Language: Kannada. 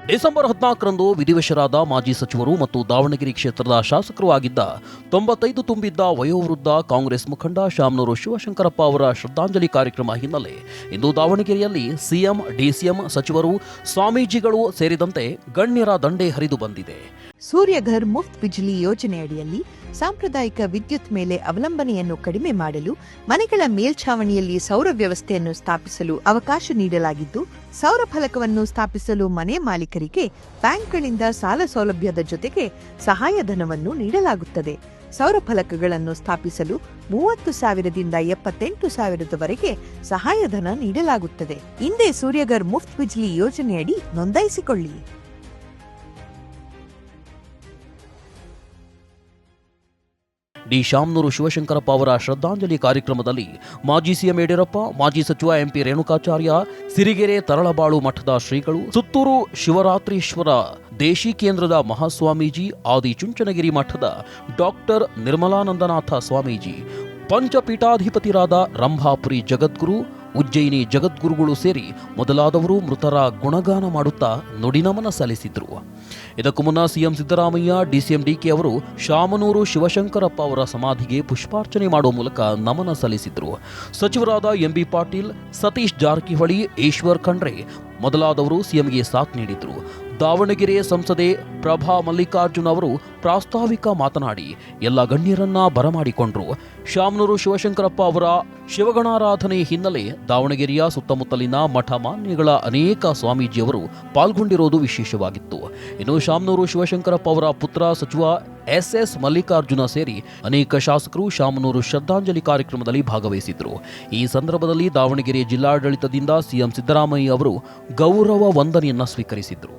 ಡಿಸೆಂಬರ್ 14ರಂದು ವಿಧಿವಶರಾದ ಮಾಜಿ ಸಚಿವರು ಮತ್ತು ದಾವಣಗೆರೆ ಕ್ಷೇತ್ರದ ಶಾಸಕರು ಆಗಿದ್ದ 95 ತುಂಬಿದ್ದ ವಯೋವೃದ್ಧ ಕಾಂಗ್ರೆಸ್ ಮುಖಂಡ ಶಾಮನೂರು ಶಿವಶಂಕರಪ್ಪ ಅವರ ಶ್ರದ್ಧಾಂಜಲಿ ಕಾರ್ಯಕ್ರಮ ಹಿನ್ನೆಲೆ ಇಂದು ದಾವಣಗೆರೆಯಲ್ಲಿ ಸಿಎಂ, ಡಿಸಿಎಂ ಸಚಿವರು, ಸ್ವಾಮೀಜಿಗಳು ಸೇರಿದಂತೆ ಗಣ್ಯರ ದಂಡೇ ಹರಿದು ಬಂದಿದೆ. ಸೂರ್ಯಘರ್ ಮುಫ್ತ್ ಬಿಜ್ಲಿ ಯೋಜನೆಯಡಿಯಲ್ಲಿ ಸಾಂಪ್ರದಾಯಿಕ ವಿದ್ಯುತ್ ಮೇಲೆ ಅವಲಂಬನೆಯನ್ನು ಕಡಿಮೆ ಮಾಡಲು ಮನೆಗಳ ಮೇಲ್ಛಾವಣಿಯಲ್ಲಿ ಸೌರ ವ್ಯವಸ್ಥೆಯನ್ನು ಸ್ಥಾಪಿಸಲು ಅವಕಾಶ ನೀಡಲಾಗಿದ್ದು, ಸೌರ ಫಲಕವನ್ನು ಸ್ಥಾಪಿಸಲು ಮನೆ ಮಾಲೀಕರಿಗೆ ಬ್ಯಾಂಕ್ಗಳಿಂದ ಸಾಲ ಸೌಲಭ್ಯದ ಜೊತೆಗೆ ಸಹಾಯಧನವನ್ನು ನೀಡಲಾಗುತ್ತದೆ. ಸೌರ ಫಲಕಗಳನ್ನು ಸ್ಥಾಪಿಸಲು 30,000ದಿಂದ 78,000ವರೆಗೆ ಸಹಾಯಧನ ನೀಡಲಾಗುತ್ತದೆ. ಹಿಂದೆ ಸೂರ್ಯಘರ್ ಮುಫ್ತ್ ಬಿಜ್ಲಿ ಯೋಜನೆಯಡಿ ನೋಂದಾಯಿಸಿಕೊಳ್ಳಿ. ಡಿ ಶಾಮನೂರು ಶಿವಶಂಕರಪ್ಪ ಅವರ ಶ್ರದ್ಧಾಂಜಲಿ ಕಾರ್ಯಕ್ರಮದಲ್ಲಿ ಮಾಜಿ ಸಿಎಂ ಯಡಿಯೂರಪ್ಪ, ಮಾಜಿ ಸಚಿವ ಎಂಪಿ ರೇಣುಕಾಚಾರ್ಯ, ಸಿರಿಗೆರೆ ತರಳಬಾಳು ಮಠದ ಶ್ರೀಗಳು, ಸುತ್ತೂರು ಶಿವರಾತ್ರೀಶ್ವರ ದೇಶೀಕೇಂದ್ರದ ಮಹಾಸ್ವಾಮೀಜಿ, ಆದಿಚುಂಚನಗಿರಿ ಮಠದ ಡಾಕ್ಟರ್ ನಿರ್ಮಲಾನಂದನಾಥ ಸ್ವಾಮೀಜಿ, ಪಂಚಪೀಠಾಧಿಪತಿರಾದ ರಂಭಾಪುರಿ ಜಗದ್ಗುರು, ಉಜ್ಜಯಿನಿ ಜಗದ್ಗುರುಗಳು ಸೇರಿ ಮೊದಲಾದವರು ಮೃತರ ಗುಣಗಾನ ಮಾಡುತ್ತಾ ನುಡಿನಮನ ಸಲ್ಲಿಸಿದ್ರು. ಇದಕ್ಕೂ ಮುನ್ನ ಸಿಎಂ ಸಿದ್ದರಾಮಯ್ಯ, ಡಿಸಿಎಂ ಡಿಕೆ ಅವರು ಶಾಮನೂರು ಶಿವಶಂಕರಪ್ಪ ಅವರ ಸಮಾಧಿಗೆ ಪುಷ್ಪಾರ್ಚನೆ ಮಾಡುವ ಮೂಲಕ ನಮನ ಸಲ್ಲಿಸಿದ್ರು. ಸಚಿವರಾದ ಎಂಬಿ ಪಾಟೀಲ್, ಸತೀಶ್ ಜಾರಕಿಹೊಳಿ, ಈಶ್ವರ್ ಖಂಡ್ರೆ ಮೊದಲಾದವರು ಸಿಎಂಗೆ ಸಾಥ್ ನೀಡಿದ್ರು. ದಾವಣಗೆರೆ ಸಂಸದೆ ಪ್ರಭಾ ಮಲ್ಲಿಕಾರ್ಜುನ್ ಅವರು ಪ್ರಾಸ್ತಾವಿಕ ಮಾತನಾಡಿ ಎಲ್ಲ ಗಣ್ಯರನ್ನ ಬರಮಾಡಿಕೊಂಡ್ರು. ಶಾಮನೂರು ಶಿವಶಂಕರಪ್ಪ ಅವರ ಶಿವಗಣಾರಾಧನೆ ಹಿನ್ನೆಲೆ ದಾವಣಗೆರೆಯ ಸುತ್ತಮುತ್ತಲಿನ ಮಠ ಮಾನ್ಯಗಳ ಅನೇಕ ಸ್ವಾಮೀಜಿಯವರು ಪಾಲ್ಗೊಂಡಿರೋದು ವಿಶೇಷವಾಗಿತ್ತು. ಇನ್ನು ಶಾಮನೂರು ಶಿವಶಂಕರಪ್ಪ ಅವರ ಪುತ್ರ ಸಚಿವ ಎಸ್ ಮಲ್ಲಿಕಾರ್ಜುನ ಸೇರಿ ಅನೇಕ ಶಾಸಕರು ಶಾಮನೂರು ಶ್ರದ್ಧಾಂಜಲಿ ಕಾರ್ಯಕ್ರಮದಲ್ಲಿ ಭಾಗವಹಿಸಿದ್ರು. ಈ ಸಂದರ್ಭದಲ್ಲಿ ದಾವಣಗೆರೆ ಜಿಲ್ಲಾಡಳಿತದಿಂದ ಸಿಎಂ ಸಿದ್ದರಾಮಯ್ಯ ಅವರು ಗೌರವ ವಂದನೆಯನ್ನ ಸ್ವೀಕರಿಸಿದ್ರು.